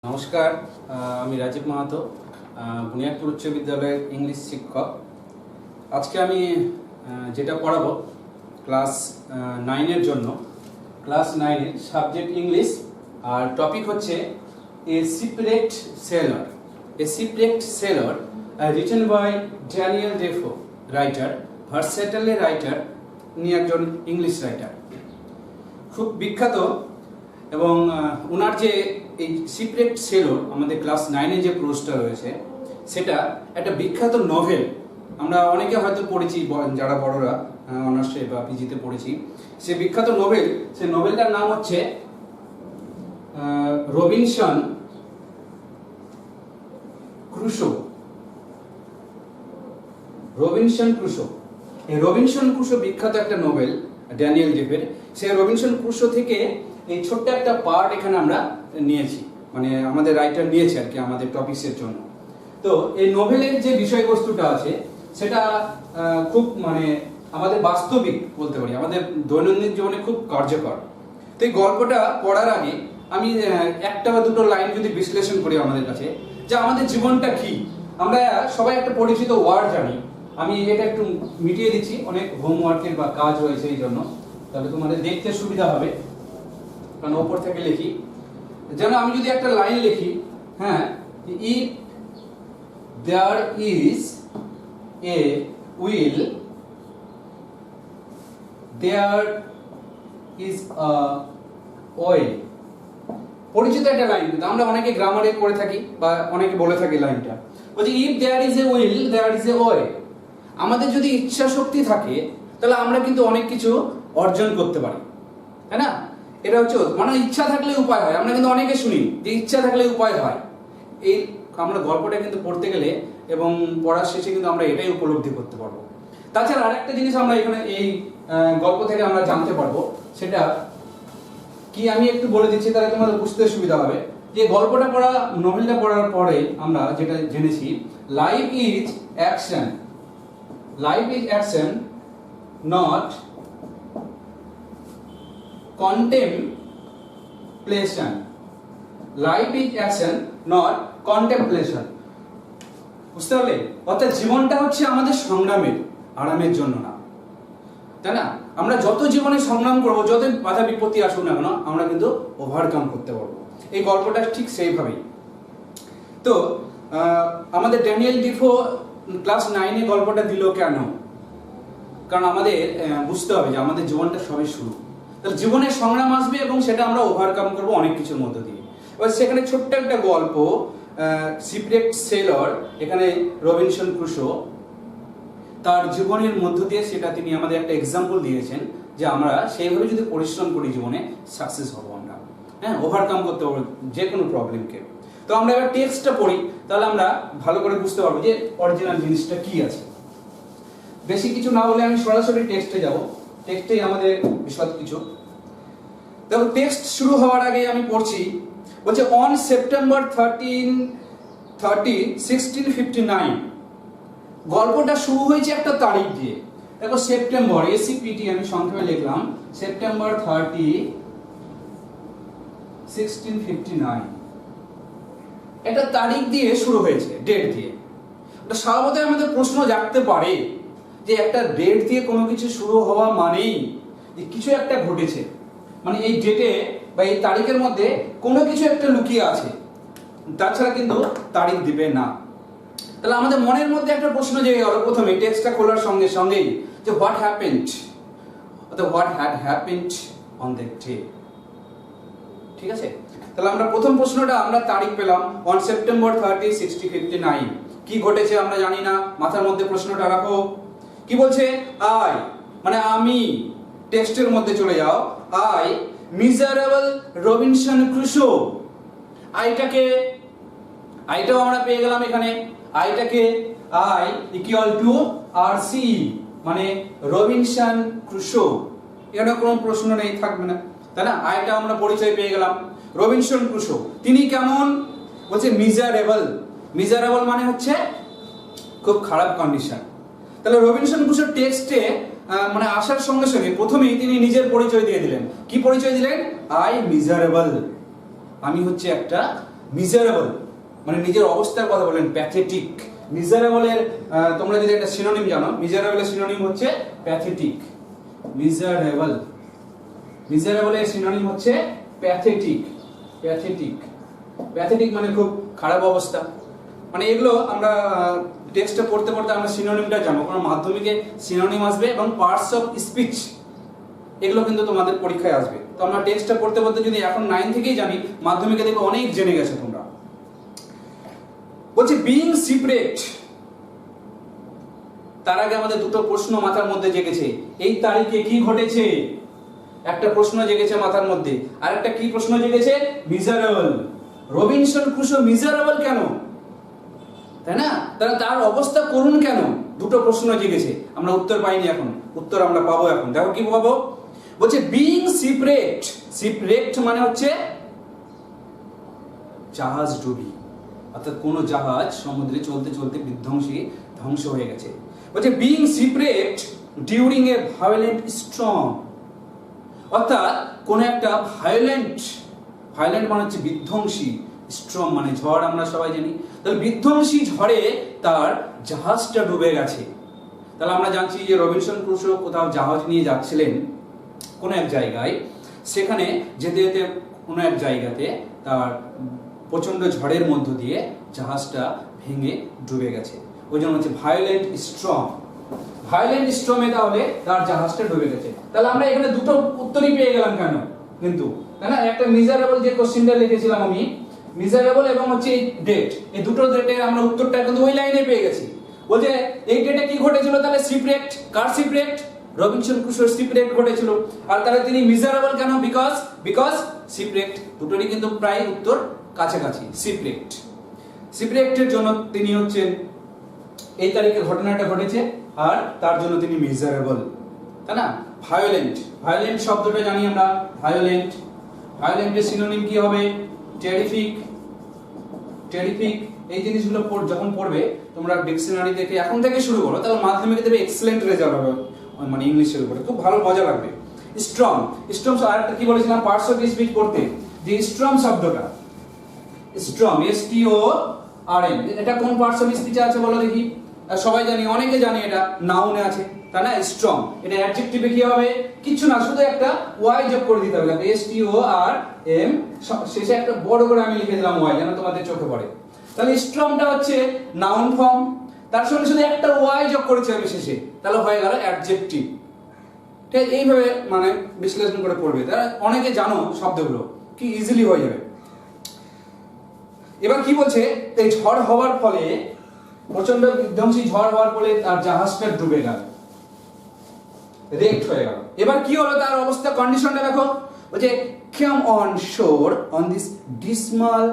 নমস্কার, আমি রাজীব মাহাতো, বুনিয়াদপুর উচ্চ বিদ্যালয়ের ইংলিশ শিক্ষক। আজকে আমি যেটা পড়াবো ক্লাস 9-এর জন্য, ক্লাস 9-এর সাবজেক্ট ইংলিশ, আর টপিক হচ্ছে a shipwrecked sailor. A shipwrecked sailor written by Daniel Defoe, writer, versatile writer, উনি একজন ইংলিশ রাইটার, খুব বিখ্যাত। এবং ওনার যে এই শিপরেকড সেলর আমাদের ক্লাস 9-এ যে প্রোজটা রয়েছে সেটা একটা বিখ্যাত নভেল। আমরা অনেকে হয়তো পড়েছি, যারা বড়রা অনার্সে বা পিজিতে পড়েছি। সে বিখ্যাত নভেল, সে নভেলটার নাম হচ্ছে রবিনসন ক্রুশো। রবিনসন ক্রুশো, এই রবিনসন ক্রুশো বিখ্যাত একটা নোবেল ড্যানিয়েল ডেফের। সেই রবিনসন ক্রুশো থেকে এই ছোট্ট একটা পার্ট এখানে আমরা নিয়েছি, মানে আমাদের রাইটার নিয়েছে আর কি আমাদের টপিকসের জন্য। তো এই নোভেলের যে বিষয়বস্তুটা আছে সেটা খুব মানে আমাদের বাস্তবিক বলতে পারি, আমাদের দৈনন্দিন জীবনে খুব কার্যকর। তো এই গল্পটা পড়ার আগে আমি একটা বা দুটো লাইন যদি বিশ্লেষণ করি আমাদের কাছে, যে আমাদের জীবনটা কি। আমরা সবাই একটা পরিচিত ওয়ার্ড জানি, আমি এটা একটু মিটিয়ে দিচ্ছি, অনেক হোমওয়ার্কের বা কাজ রয়েছে এই জন্য, তাহলে তোমাদের দেখতে সুবিধা হবে, কারণ ওপর থেকে লিখি। যেন আমি যদি একটা লাইন লিখি, হ্যাঁ, if there is a will there is a way. পরিচিত একটা লাইন, কিন্তু আমরা অনেকে গ্রামারে করে থাকি বা অনেকে বলে থাকি লাইনটা, বলছি if there is a will there is a way. আমাদের যদি ইচ্ছা শক্তি থাকে তাহলে আমরা কিন্তু অনেক কিছু অর্জন করতে পারি, তাই না? এটা হচ্ছে মানে ইচ্ছা থাকলে উপায় হয়। আমরা কিন্তু অনেকে শুনি যে ইচ্ছা থাকলে উপায় হয়। এই আমরা গল্পটা কিন্তু পড়তে গেলে এবং পড়ার শেষে কিন্তু আমরা এটাই উপলব্ধি করতে পারবো। তাছাড়া আরেকটা জিনিস আমরা এখানে এই গল্প থেকে আমরা জানতে পারবো, সেটা কি আমি একটু বলে দিচ্ছি, তাহলে তোমাদের বুঝতে সুবিধা হবে। যে গল্পটা পড়া, নোভেলটা পড়ার পরে আমরা যেটা জেনেছি, life is action, life is action not contemplation. Life is action, not contemplation. বুঝতে পারলে? অর্থাৎ জীবনটা হচ্ছে আমাদের সংগ্রামের, আরামের জন্য না, তাই না? আমরা যত জীবনে সংগ্রাম করবো, যত বাধা বিপত্তি আসুক না কেন, আমরা কিন্তু ওভারকাম করতে পারবো। এই গল্পটা ঠিক সেইভাবেই। তো আমাদের ড্যানিয়েল ডিফো ক্লাস 9-এ গল্পটা দিল কেন? কারণ আমাদের বুঝতে হবে যে আমাদের জীবনটা সবই শুরু। তাহলে জীবনের সংগ্রাম আসবে এবং সেটা আমরা ওভারকাম করবো অনেক কিছুর মধ্য দিয়ে। এবার সেখানে ছোট্ট একটা গল্প, শিপরেকড সেলর, এখানে রবিনসন ক্রুশো তার জীবনের মধ্য দিয়ে সেটা তিনি আমাদের একটা এক্সাম্পল দিয়েছেন, যে আমরা সেইভাবে যদি পরিশ্রম করি জীবনে সাকসেস হবো আমরা, হ্যাঁ, ওভারকাম করতে পারবো যে কোনো প্রবলেমকে। তো আমরা এবার টেক্সটটা পড়ি, তাহলে আমরা ভালো করে বুঝতে পারবো যে অরিজিনাল জিনিসটা কি আছে। বেশি কিছু না বলে আমি সরাসরি টেক্সটে যাব, টেক্সটেই আমাদের বিশদ কিছু। দেখো, টেক্সট শুরু হওয়ার আগে আমি পড়ছি, বলছে অন সেপ্টেম্বর 1659। গল্পটা শুরু হয়েছে একটা তারিখ দিয়ে। দেখো, সেপ্টেম্বর, এসিপিটি আমি সংক্ষেপে লিখলাম, সেপ্টেম্বর 30, 1659 একটা তারিখ দিয়ে শুরু হয়েছে, ডেট দিয়ে। ওটা স্বভাবতই আমাদের প্রশ্ন জাগতে পারে যে একটা ডেট দিয়ে কোনো কিছু শুরু হওয়া মানেই যে কিছু একটা ঘটেছে, মানে এই ডেটে বা এই তারিখের মধ্যে কোনো কিছু একটা লুকিয়ে আছে, তাছাড়া কিন্তু তারিখ দিবে না। তাহলে আমাদের মনের মধ্যে একটা প্রশ্ন জেগে গেল প্রথমে টেক্সটটা খোলার সঙ্গে সঙ্গেই, যে হোয়াট হ্যাপেন্ড, অর্থাৎ what had happened on that day. ঠিক আছে, তাহলে আমরা প্রথম প্রশ্নটা আমরা তারিখ পেলাম অন সেপ্টেম্বর 30, 1659। কি ঘটেছে আমরা জানি না, মাথার মধ্যে প্রশ্নটা রাখো। কি বলছে? আই, মানে আমি। টেক্সটের মধ্যে চলে যাও। I miserable Robinson Crusoe. আইটাকে, আইটাও আমরা পেয়ে গেলাম এখানে। আইটাকে I equal to R C, মানে রবিনসন ক্রুশো। এখানে কোনো প্রশ্ন নেই, থাকবে না, তাই না? আইটা আমরা পরিচয় পেয়ে গেলাম। রবিনসন ক্রুশো তিনি কেমন? বলছে মিজারেবল। মিজারেবল মানে হচ্ছে খুব খারাপ কন্ডিশন। তাহলে রবিনসন ক্রুশোর টেক্সটে মানে আসার সঙ্গে সঙ্গে প্রথমেই তিনি নিজের পরিচয় দিয়ে দিলেন। কি পরিচয় দিলেন? আই মিজারেবল, আমি হচ্ছে একটা মিজারেবল মানে নিজের অবস্থার কথা বলেন, প্যাথেটিক। মিজারেবলের তোমরা যদি একটা সিনোনিম জানো, মিজারেবলের সিনোনিম হচ্ছে প্যাথেটিক। মিজারেবল, মিজারেবলের সিনোনিম হচ্ছে প্যাথেটিক। প্যাথেটিক, প্যাথেটিক মানে খুব খারাপ অবস্থা। মানে এগুলো আমরা টেক্সটে পড়তে পড়তে আমরা সিনোনিমটা জানো, কারণ মাধ্যমিকে সিনোনিম আসবে এবং পার্টস অফ স্পিচ এগুলো কিন্তু তোমাদের পরীক্ষায় আসবে। তো আমরা টেক্সটটা পড়তে পড়তে যদি এখন 9 থেকেই জানি, মাধ্যমিকে দেখবে অনেক জেনে গেছে তোমরা। বলছে বিইং সিপ্রেট, তার আগে আমাদের দুটো প্রশ্ন মাথার মধ্যে জেগেছে। এই তারিখে কি ঘটেছে? একটা প্রশ্ন জেগেছে মাথার মধ্যে, আর একটা কি প্রশ্ন জেগেছে? মিজারেবল। রবিনসন ক্রুসো মিজারেবল কেন, তাই না? তার অবস্থা করুন কেন? দুটো প্রশ্ন জেগেছে, আমরা উত্তর পাইনি, এখন উত্তর আমরা পাবো। এখন দেখো কি পাবো। বলছে বিইং সিপ্রেট, সিপ্রেট মানে হচ্ছে জাহাজ ডুবি, অর্থাৎ কোন জাহাজ সমুদ্রে চলতে চলতে বিধ্বংসী ধ্বংস হয়ে গেছে। বলছে being separate during a violent storm, অর্থাৎ কোন একটা ভায়োলেন্ট, ভায়োলেন্ট মানে হচ্ছে বিধ্বংসী, স্টর্ম মানে ঝড়, আমরা সবাই জানি। তাহলে বিধ্বংসী ঝড়ে তার জাহাজটা ডুবে গেছে। তাহলে আমরা জানছি যে রবিনসন ক্রুসো কোথাও জাহাজ নিয়ে যাচ্ছিলেন কোন এক জায়গায়, সেখানে যেতে যেতে কোন এক জায়গাতে তার প্রচন্ড ঝড়ের মধ্য দিয়ে জাহাজটা ভেঙে ডুবে গেছে, ওই জন্য হচ্ছে ভায়োলেন্ট স্টর্ম। ভায়োলেন্ট স্টর্মে তাহলে তার জাহাজটা ডুবে গেছে। তাহলে আমরা এখানে দুটো উত্তরই পেয়ে গেলাম কেন কিন্তু, তাই না? একটা মিজারেবল যে কোশ্চেনটা লিখেছিলাম আমি, মিজারেবল এবং হচ্ছে ডেট, এই দুটো ডেটে আমরা উত্তরটা কিন্তু ওই লাইনে পেয়ে গেছি। বলছে এই ডেটে কি ঘটেছিল? তাহলে শিপরেট। কার শিপরেট? রবিনসন ক্রুসোর শিপরেট ঘটেছিল। আর তাহলে তিনি মিজারেবল কেন? বিকজ শিপরেট। দুটোরই কিন্তু প্রায় উত্তর কাছাকাছি। শিপরেট, শিপরেটের জন্য তিনি হচ্ছেন এই তারিখে ঘটনাটা ঘটেছে, আর তার জন্য তিনি মিজারেবল, তাই না? ভায়োলেন্ট, ভায়োলেন্ট শব্দটা জানি আমরা, ভায়োলেন্ট। ভায়োলেন্টের সিনোনিম কি হবে? টেরিফিক। টেরিফিক এই জিনিসগুলো যখন পড়বে তোমরা ডিকশনারি থেকে এখন থেকে শুরু করো, তাহলে মাধ্যমিকে দেবে এক্সেলেন্ট রেজাল্ট হবে, মানে ইংলিশের উপরে খুব ভালো মজা লাগবে। স্ট্রং, স্ট্রং আরেকটা কি বলেছিলাম পার্টস অফ স্পিচ পড়তে, যে স্ট্রং শব্দটা, স্ট্রং এস টি ও আর এন, এটা কোন পার্টস অফ স্পিচে আছে বলো দেখি? সবাই জানি, অনেকে জানি, এটা নাউনে আছে, তাই না? স্ট্রং এটা অ্যাডজেক্টিভে কি হবে? কিছু না, শুধু একটা ওয়াই যোগ করে দিতে হবে, এস টি ও আর এম, শেষে একটা বড় করে আমি লিখে দিলাম ওয়াই, যেন তোমাদের চোখে পড়ে। তাহলে স্ট্রংটা হচ্ছে নাউন ফর্ম, তার সঙ্গে শুধু একটা ওয়াই যোগ করেছি আমি শেষে, তাহলে হয়ে গেল অ্যাডজেক্টিভ। ঠিক এইভাবে মানে বিশ্লেষণ করে পড়বে, তারা অনেকে জানো শব্দগুলো, কি ইজিলি হয়ে যাবে। এবার কি বলছে? এই ঝড় হওয়ার ফলে, প্রচন্ড বিধ্বংসী ঝড় হওয়ার ফলে তার জাহাজটা ডুবে গেল, রেক্ট হয়ে গেল। এবার কি হলো তার অবস্থা, কন্ডিশনটা দেখো। বলছে কাম অন শোর অন দিস ডিসমাল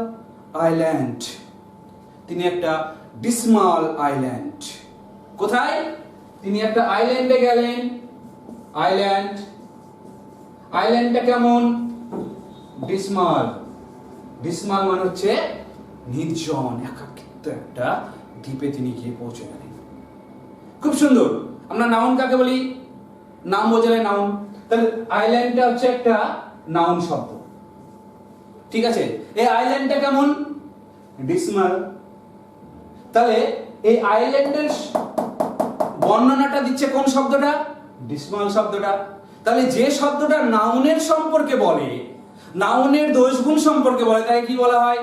আইল্যান্ড। তিনি একটা ডিসমাল আইল্যান্ড, কোথায়? তিনি একটা আইল্যান্ডে গেলেন। আইল্যান্ড, আইল্যান্ডটা কেমন? ডিসমাল। ডিসমাল মানে হচ্ছে নির্জন, একাকিত্ব একটা দ্বীপে তিনি গিয়ে পৌঁছে গেলেন। খুব সুন্দর। আমরা নাউন কাকে বলি? নাম বোঝালে নাউন। তাহলে আইল্যান্ডটা হচ্ছে একটা নাউন শব্দ, ঠিক আছে? এই আইল্যান্ডটা কেমন? ডিসমাল। তাহলে এই আইল্যান্ডের বর্ণনাটা দিচ্ছে কোন শব্দটা? ডিসমাল শব্দটা। তাহলে যে শব্দটা নাউনের সম্পর্কে বলে, নাউনের দোষগুণ সম্পর্কে বলে, তাই কি বলা হয়?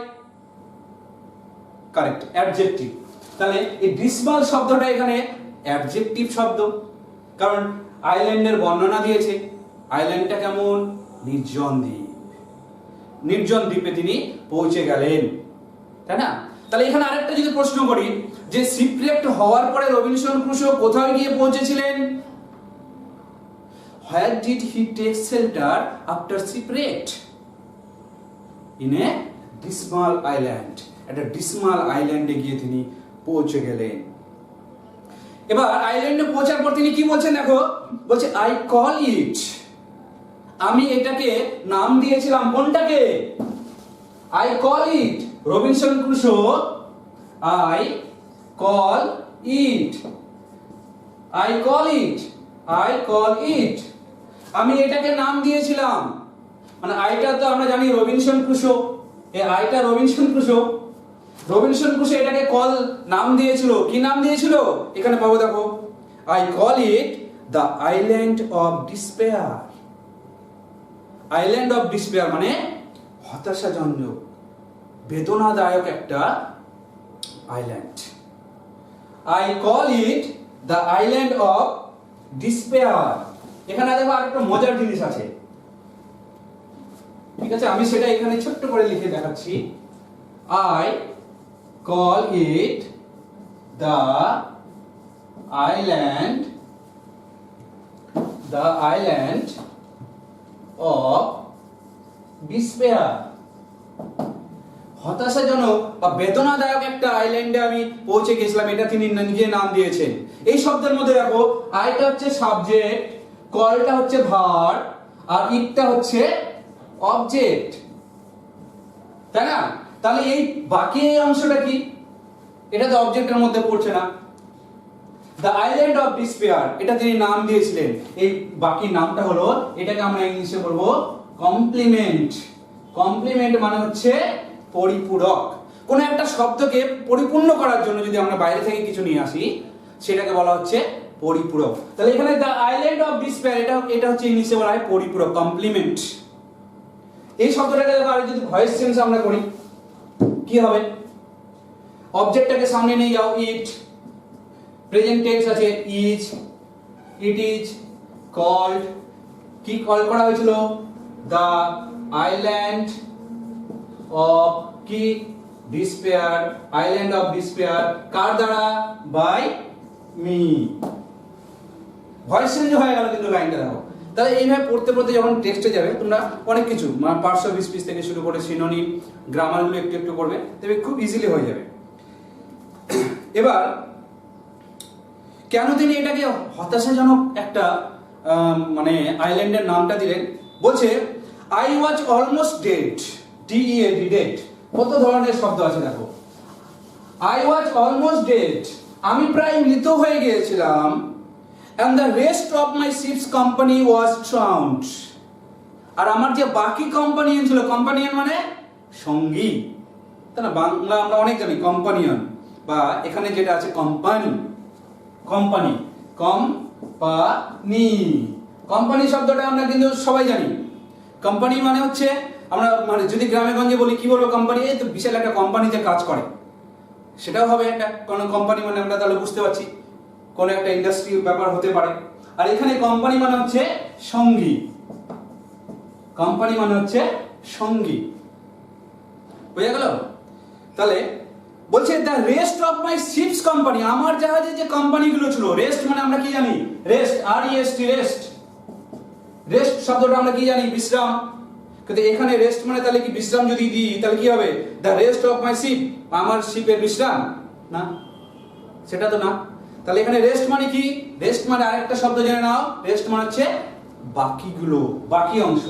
Correct, adjective. তাহলে এই ডিসমাল শব্দটা এখানে অ্যাডজেক্টিভ শব্দ, কারণ আইল্যান্ডের বর্ণনা দিয়েছে। আইল্যান্ডটা কেমন? নির্জন দ্বীপ। নির্জন দ্বীপে তিনি পৌঁছে গেলেন, তাই না? তাহলে এখানে আরেকটা যদি প্রশ্ন করি, যে শিপরেক্ট হওয়ার পরে রবিনসন ক্রুসো কোথায় গিয়ে পৌঁছেছিলেন? Where did he take shelter after shipwreck? In a dismal island. একটা ডিসমাল আইল্যান্ডে গিয়ে তিনি পৌঁছে গেলেন। এবার আইল্যান্ডে পৌঁছার পর তিনি কি বলছেন দেখো, বলছে আই কল ইট, আমি এটাকে নাম দিয়েছিলাম, কোনটাকে? I call it, Robinson Crusoe I call it, I call it, I call it, আমি এটাকে নাম দিয়েছিলাম। মানে আইটা তো আমরা জানি রবিনসন ক্রুসো, এই আইটা রবিনসন ক্রুশো, রবিনসন ক্রুশো এটাকে কল নাম দিয়েছিল, কি নাম দিয়েছিল এখানে পাবো দেখো, I call it the island of despair. Island of despair মানে হতাশাজনক, বেদনাদায়ক একটা island. I call it the island of despair. এখানে দেখো আরেকটা মজার জিনিস আছে, ঠিক আছে, আমি সেটা এখানে ছোট্ট করে লিখে দেখাচ্ছি। I call it the island of despair. হতাশাজনক বা বেদনাদায়ক একটা আইল্যান্ডে আমি পৌঁছে গেছিলাম, এটা তিনি নিজে নাম দিয়েছেন। এই শব্দের মধ্যে দেখো আইটা হচ্ছে সাবজেক্ট, কলটা হচ্ছে ভার্ব, আর ইটটা হচ্ছে অবজেক্ট, তাই না? তাহলে এই বাকি এই অংশটা কি, এটা তো অবজেক্টের মধ্যে পড়ছে না। দ্য আইল্যান্ড অফ ডিসপেয়ার এটা তিনি নাম দিয়েছিলেন, এই বাকি নামটা হলো, এটাকে আমরা ইংলিশে বলবো কমপ্লিমেন্ট। কমপ্লিমেন্ট মানে হচ্ছে পরিপূরক। কোন একটা শব্দকে পরিপূর্ণ করার জন্য যদি আমরা বাইরে থেকে কিছু নিয়ে আসি, সেটাকে বলা হচ্ছে পরিপূরক। তাহলে এখানে দ্য আইল্যান্ড অফ ডিসপেয়ার এটা হচ্ছে ইংলিশে বলা হয় পরিপূরক, কমপ্লিমেন্ট। এই শব্দটাকে আর যদি ভয়েস চেঞ্জ আমরা করি কি হবে, অবজেক্টটাকে সামনে নিয়ে যাও, ইট, প্রেজেন্ট টেন্স আছে ইজ, ইট ইজ কল্ড, কি কল করা হয়েছিল, দ্য আইল্যান্ড অফ কি ডিসপেয়ার, আইল্যান্ড অফ ডিসপেয়ার, কার দ্বারা, বাই মি। ভয়েস চেঞ্জ হয়ে গেল কিন্তু লাইনটা দেখো। তাহলে এইভাবে পড়তে পড়তে যখন টেক্সটে যাবে তোমরা অনেক কিছু মানে পার্টস অফ স্পিচ থেকে শুরু করে সিনোনিম, গ্রামারগুলো একটু একটু পড়বে, তবে খুব ইজিলি হয়ে যাবে। এবার কেন তিনি এটাকে হতাশাজনক একটা মানে আইল্যান্ডের নামটা দিলেন, বলছে I was almost dead, DEAD dead. কত ধরনের শব্দ আছে দেখো, আই ওয়াজ অলমোস্ট ডেড আমি প্রায় মৃত হয়ে গিয়েছিলাম, and the rest of my ship's company was drowned। আর আমার যে বাকি কোম্পানিয়ন ছিল, কোম্পানিয়ন মানে সঙ্গী, তাই না? বাংলা আমরা অনেক জানি কোম্পানিয়ন, বা এখানে যেটা আছে কোম্পানি, কোম্পানি, কোম্পানি, কোম্পানি শব্দটা আমরা কিন্তু সবাই জানি। কোম্পানি মানে হচ্ছে আমরা মানে যদি গ্রামে গঞ্জে বলি কি বলবো, কোম্পানি, এই তো বিশাল একটা কোম্পানিতে কাজ করে, সেটাও হবে একটা কোন কোম্পানি, মানে আমরা তাহলে বুঝতে পারছি কোন একটা ইন্ডাস্ট্রির ব্যাপার হতে পারে। আর এখানে কোম্পানি মানে হচ্ছে সঙ্গী, কোম্পানি মানে হচ্ছে সঙ্গী, বুঝা গেল? তাহলে বলছে the rest of my ships company, আমার জাহাজে যে কোম্পানিগুলো ছিল, রেস্ট মানে আমরা কি জানি, রেস্ট, REST, রেস্ট। রেস্ট শব্দটা আমরা কি জানি, বিশ্রাম। কিন্তু এখানে রেস্ট মানে তাহলে কি বিশ্রাম যদি দিই তাহলে কি হবে, the rest of my ship, আমার শিপের বিশ্রাম না, সেটা তো না। তাহলে এখানে রেস্ট মানে কি, রেস্ট মানে আরেকটা শব্দ জেনে নাও, রেস্ট মানে হচ্ছে বাকিগুলো, বাকি অংশ,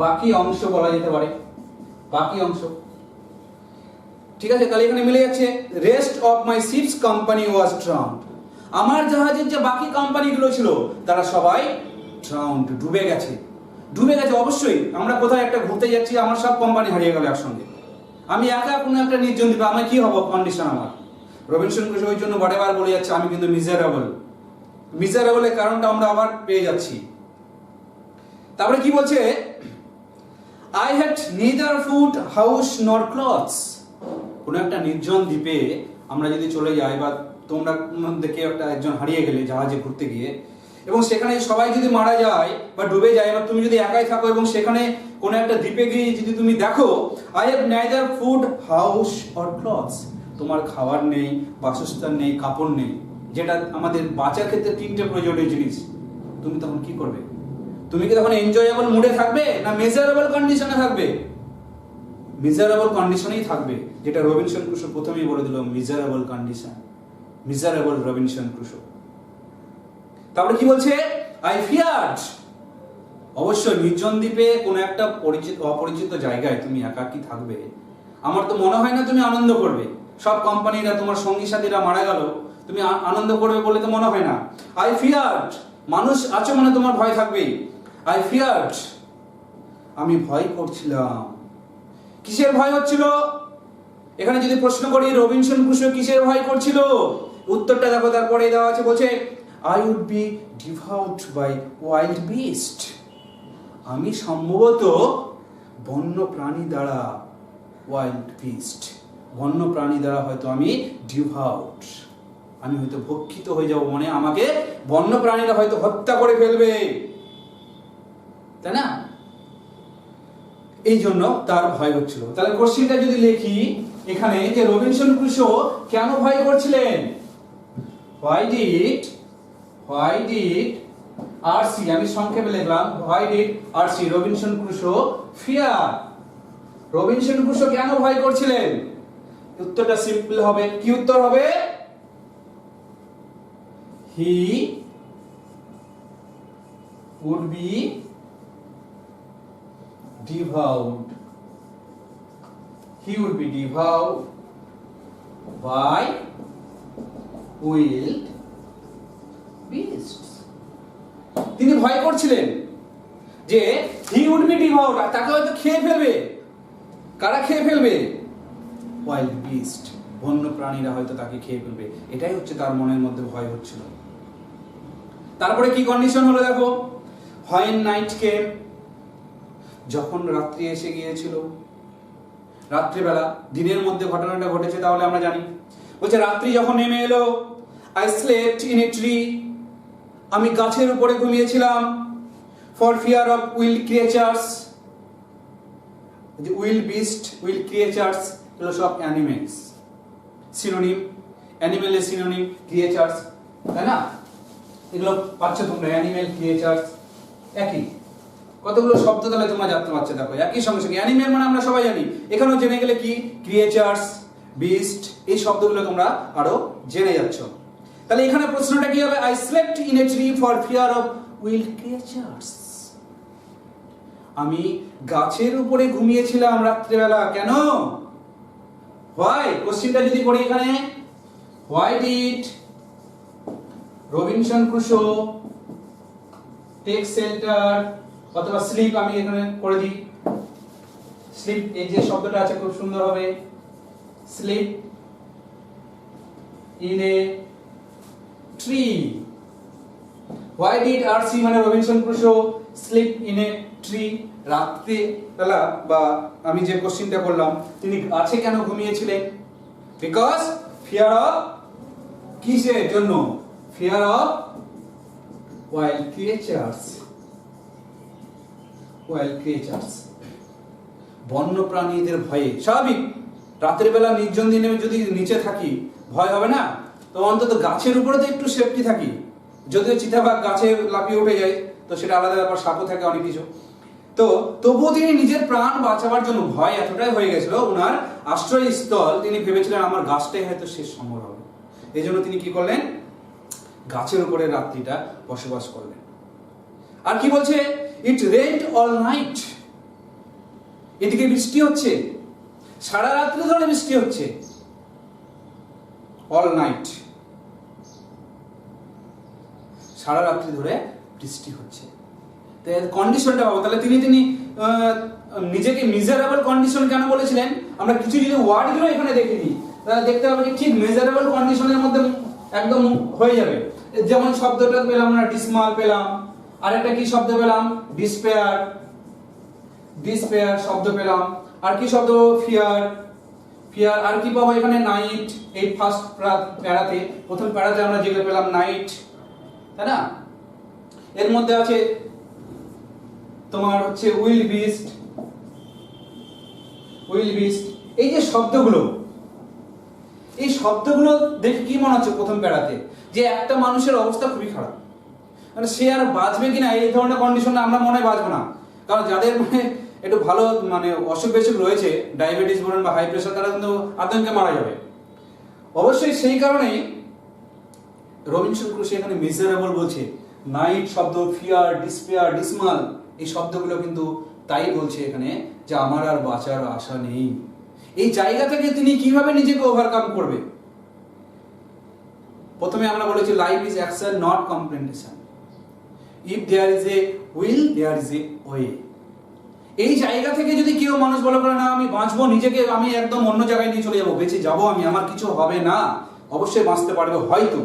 বাকি অংশ বলা যেতে পারে, বাকি অংশ, ঠিক আছে? তাহলে এখানে মিলে যাচ্ছে, rest of my ships company was drowned, আমার জাহাজের যে বাকি কোম্পানিগুলো ছিল তারা সবাই ড্রাউন্ড, ডুবে গেছে। ডুবে গেছে অবশ্যই, আমরা কোথায় একটা ঘুরতে যাচ্ছি, আমার সব কোম্পানি হারিয়ে গেল একসঙ্গে, আমি একা কোনো একটা নির্জন দ্বীপে, আমার কি হবো কন্ডিশন আমার। রবিনসন ক্রুশো ওই জন্য বারেবার বলে যাচ্ছে আমি কিন্তু মিজারেবল, মিজারেবলের কারণটা আমরা আবার পেয়ে যাচ্ছি। তারপরে কি বলছে, I had neither food, house nor clothes. কোনো একটা নির্জন দ্বীপে আমরা যদি চলে যাই, বা তোমরা মধ্যে কেউ একটা একজন হারিয়ে গেলে জাহাজে ঘুরতে গিয়ে, এবং সেখানে সবাই যদি মারা যায় বা ডুবে যায়, বা তুমি যদি একাই থাকো এবং সেখানে কোনো একটা দ্বীপে গিয়ে যদি তুমি দেখো, I have neither food, house or clothes, তোমার খাবার নেই, বাসস্থান নেই, কাপড় নেই, যেটা আমাদের বাঁচার ক্ষেত্রে তিনটে প্রয়োজনীয় জিনিস, তুমি তখন কি করবে? তুমি কি তখন এনজয়েবল মুডে থাকবে না মেজারেবল কন্ডিশনে থাকবে? মিজারেবল কন্ডিশনেই থাকবে, যেটা রবিনসন ক্রুশো প্রথমেই বলে দিল, miserable condition, miserable Robinson Crusoe. তারপরে কি বলছে, আই ফিয়ার্ড, অবশ্যই নির্জন দ্বীপে কোনো একটা অপরিচিত জায়গায় তুমি একাকী থাকবে, আমার তো মনে হয় না তুমি আনন্দ করবে। সব কোম্পানিরা, তোমার সঙ্গী সাথীরা মারা গেল, তুমি আনন্দ করবে বলে তো মনে হয় না। আই ফিয়ার্ড, মানুষ আছো মানে তোমার ভয় থাকবেই। আই ফিয়ার্ড, আমি ভয় করছিলাম, কিসের ভয় হচ্ছিল? এখানে যদি প্রশ্ন করি রবিনসন ক্রুশো কিসের ভয় করছিল, উত্তরটা দেখো তারপরে দেওয়া আছে, বলছে আই উড বি ডিভাউড বাই ওয়াইল্ড বিস্ট। আমি সম্ভবত বন্য প্রাণী দ্বারা, ওয়াইল্ড বিস্ট বন্য প্রাণী দ্বারা হয়তো আমি ডিভাউড, আমি হয়তো ভক্ষিত হয়ে যাব, মানে আমাকে বন্য প্রাণীরা হয়তো হত্যা করে ফেলবে, তাই না? এই জন্য তার ভয় হচ্ছিল। তাহলে কোশ্চেনটা যদি লিখি এখানে যে রবিনসন ক্রুশো কেন ভয় করছিলেন, why did RC, আমি সংক্ষেপে লিখলাম why did RC Robinson Crusoe fear, Robinson Crusoe কেন ভয় করছিলেন? উত্তরটা সিম্পল হবে, কি উত্তর হবে? he would be devoured by wild beasts। তিনি ভয় করছিলেন যে he would be devoured, তাকে হয়তো খেয়ে ফেলবে। কারা খেয়ে ফেলবে? wild beast, বন্য প্রাণীরা হয়তো তাকে খেয়ে ফেলবে, এটাই হচ্ছে তার মনের মধ্যে ভয় হচ্ছিল। তারপরে কি কন্ডিশন হলো দেখো, when night came, যখন রাত্রি এসে গিয়েছিল, রাত্রিবেলা, দিনের মধ্যে ঘটনাটা ঘটেছে তাহলে আমরা জানি। বলছে রাত্রি যখন নেমে এলো, I slept in a tree, আমি গাছের উপরে ঘুমিয়েছিলাম, for fear of wild creatures, যে wild beast, wild creatures এগুলো সব অ্যানিমেলস, সিনোনিম, অ্যানিমেলের সিনোনিম ক্রিয়েচার্স, তাই না? এগুলো পাচ্ছ তোমরা, অ্যানিমেল ক্রিয়েচার্স একই, কতগুলো শব্দ তাহলে তোমরা জানতে পারছো, দেখো একই সঙ্গে সঙ্গে। অ্যানিমেল মানে আমরা সবাই জানি, এখানেও জেনে গেলে কি ক্রিয়েচার্স, বিস্ট, এই শব্দগুলো তোমরা আরো জেনে যাচ্ছ। তাহলে এখানে প্রশ্নটা কি হবে? I slept in a tree for fear of wild creatures, আমি গাছের উপরে ঘুমিয়েছিলাম রাত্রিবেলা, কেন? why, কোশ্চেনটা যদি করি এখানে, why did Robinson Crusoe take shelter অথবা স্লিপ, আমি এখানে করে দিই স্লিপ, এই যে শব্দটা আছে খুব সুন্দর হবে, slip in a tree. why did RC মানে Robinson Crusoe slip in a tree, রাত্রি বেলা, বা আমি যে কোশ্চেনটা করলাম তিনি গাছে কেন ঘুমিয়েছিলেন? বিকজ ফিয়ার অফ, কিসের জন্য? ফিয়ার অফ wild creatures, বন্য প্রাণীদের ভয়ে। স্বাভাবিক, রাতের বেলা নির্জন দিনে যদি নিচে থাকি ভয় হবে না, তো অন্তত গাছের উপরে তো একটু সেফটি থাকি, যদিও চিতাবাঘ গাছে লাফিয়ে উঠে যায় তো সেটা আলাদা ব্যাপার, সাপও থাকে অনেক কিছু, তো তবুও তিনি নিজের প্রাণ বাঁচাবার জন্য, ভয় এতটাই হয়ে গেছিল ওনার আশ্রয়স্থল, তিনি ভেবেছিলেন আমার গাছটাই হয়তো শেষ সম্ভব হবে, এই জন্য তিনি কি করলেন? গাছের উপরে রাত্রিটা বসবাস করলেন। আর কি বলছে? ইট রেইনড অল নাইট, এদিকে বৃষ্টি হচ্ছে, সারা রাত্রি ধরে বৃষ্টি হচ্ছে, অল নাইট, সারা রাত্রি ধরে বৃষ্টি হচ্ছে। কন্ডিশনটা পাবো, তাহলে তিনি নিজেকে মিজারেবল কন্ডিশন কেন বলেছিলেন? আমরা কিছু যদি ওয়ার্ডগুলো এখানে দেখে নিই তাহলে দেখতে হবে যে ঠিক মিজারেবল কন্ডিশনের মধ্যে একদম হয়ে যাবে। যেমন শব্দটা পেলাম আমরা ডিসমাল পেলাম, আর একটা কি শব্দ পেলাম? ডিসপেয়ার, ডিসপেয়ার শব্দ পেলাম, আর কি শব্দ? ফিয়ার, ফিয়ার, আর কি পাবো এখানে? নাইট, এই ফার্স্ট প্যারাতে, প্রথম প্যারাতে আমরা যেগুলো পেলাম নাইট, তাই না? এর মধ্যে আছে তোমার হচ্ছে উইল্ড বিস্ট, উইল্ড বিস্ট, এই যে শব্দগুলো, এই শব্দগুলো দেখে কি মনে হচ্ছে প্রথম প্যারাতে? যে একটা মানুষের অবস্থা খুবই খারাপ, মানে সে আর বাঁচবে কিনা এই ধরনের কন্ডিশনে আমরা মনে হয় বাঁচবো না, কারণ যাদের মানে একটু ভালো মানে অসুখ বিসুখ রয়েছে, ডায়াবেটিস বলেন বা হাই প্রেশার, তারা কিন্তু আতঙ্কে মারা যাবে। অবশ্যই সেই কারণেই রবিনসন ক্রুশো এখানে মিজারেবল বলছে, নাইট শব্দ, ফিয়ার, ডিসপেয়ার, ডিসমাল, এই শব্দগুলো কিন্তু তাই বলছে এখানে যে আমার আর বাঁচার আশা নেই। এই জায়গা থেকে তিনি কিভাবে নিজেকে ওভারকাম করবে? প্রথমে আমরা বলেছি life is action not contemplation, if there is a will there is a way. এই জায়গা থেকে যদি কেউ মানুষ বলে করে না আমি বাঁচবো, নিজেকে আমি একদম অন্য জায়গায় নিয়ে চলে যাবো, বেঁচে যাবো আমি, আমার কিছু হবে না, অবশ্যই বাঁচতে পারবে হয়তো,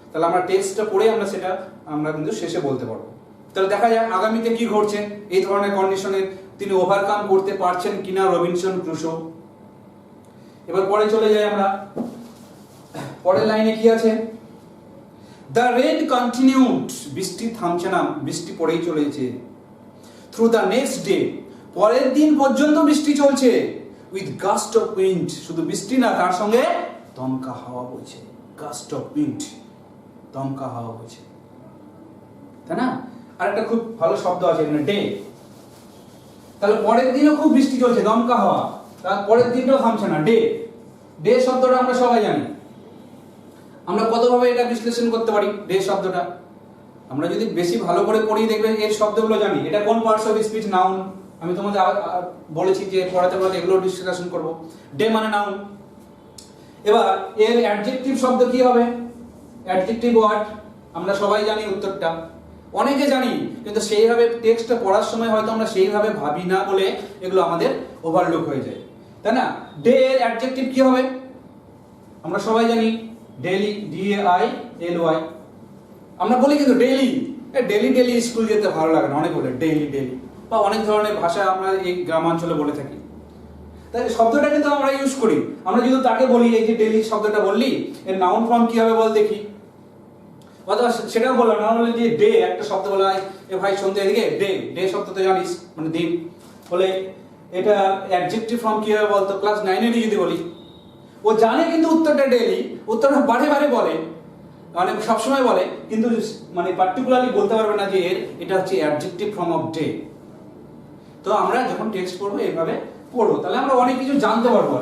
তাহলে আমরা টেক্সটটা পড়ে সেটা আমরা কিন্তু শেষে বলতে পারবো। তাহলে দেখা যায় আগামীতে কি ঘটছে, এই ধরনের কন্ডিশনে তিনি ওভারকাম করতে পারছেন কিনা রবিনসন ক্রুসো। এবার পরে চলে যাই আমরা, পরের লাইনে কি আছে, দ্য রেন কন্টিনিউড, বৃষ্টি থামছে না, বৃষ্টি পড়েই চলেছে। থ্রু দ্য নেক্সট ডে, পরের দিন পর্যন্ত বৃষ্টি চলছে। উইথ গাস্ট অফ উইন্ড, শুধু বৃষ্টি না, তার সঙ্গে দমকা হাওয়া বইছে। গাস্ট অফ উইন্ড, দমকা হাওয়া বইছে, তাই না? আর একটা খুব ভালো শব্দ আছে এখানে, ডে। তাহলে পরের দিনও খুব বৃষ্টি চলছে, দমকা হাওয়া, তার পরের দিনটাও থামছে না, ডে। ডে শব্দটা আমরা সবাই জানি। আমরা কতভাবে এটা বিশ্লেষণ করতে পারি ডে শব্দটা? আমরা যদি বেশি ভালো করে পড়ি দেখবেন এর শব্দগুলো জানি। এটা কোন পার্টস অফ স্পিচ? নাউন। আমি তোমাদের বলেছি যে পড়াতে পড়াতে এগুলো ডিসকাশন করব। ডে মানে নাউন। এবার এর অ্যাডজেক্টিভ শব্দ কি হবে? অ্যাডজেক্টিভ ওয়ার্ড আমরা সবাই জানি উত্তরটা, অনেকে জানি, কিন্তু সেইভাবে টেক্সটটা পড়ার সময় হয়তো আমরা সেইভাবে ভাবি না বলে এগুলো আমাদের ওভারলুক হয়ে যায়, তাই না? ডে এর অ্যাডজেক্টিভ কি হবে? আমরা সবাই জানি ডেইলি, DAILY। আমরা বলি কিন্তু ডেইলি, ডেইলি ডেইলি স্কুল যেতে ভালো লাগে না, অনেক বলে ডেইলি ডেইলি, বা অনেক ধরনের ভাষা আমরা এই গ্রামাঞ্চলে বলে থাকি। তাই শব্দটা কিন্তু আমরা ইউজ করি। আমরা যদি তাকে বলি এই যে ডেইলি শব্দটা বললি, এর নাউন ফর্ম কি হবে বল দেখি, অথবা সেটাও বললাম না, বলে যে ডে একটা শব্দ বলা হয়, এ ভাই শুনতে এদিকে, ডে, ডে শব্দ তো জানিস মানে দিন, বলে এটা অ্যাডজেক্টিভ ফর্ম কি হবে বলতো? ক্লাস 9 যদি বলি, ও জানে কিন্তু উত্তরটা ডেইলি, উত্তরটা বারে বারে বলে, মানে সবসময় বলে, কিন্তু মানে পার্টিকুলারলি বলতে পারবে না যে এটা হচ্ছে অ্যাডজেক্টিভ ফর্ম অফ ডে। তো আমরা যখন টেক্সট পড়বো এইভাবে পড়বো, তাহলে আমরা অনেক কিছু জানতে পারবো।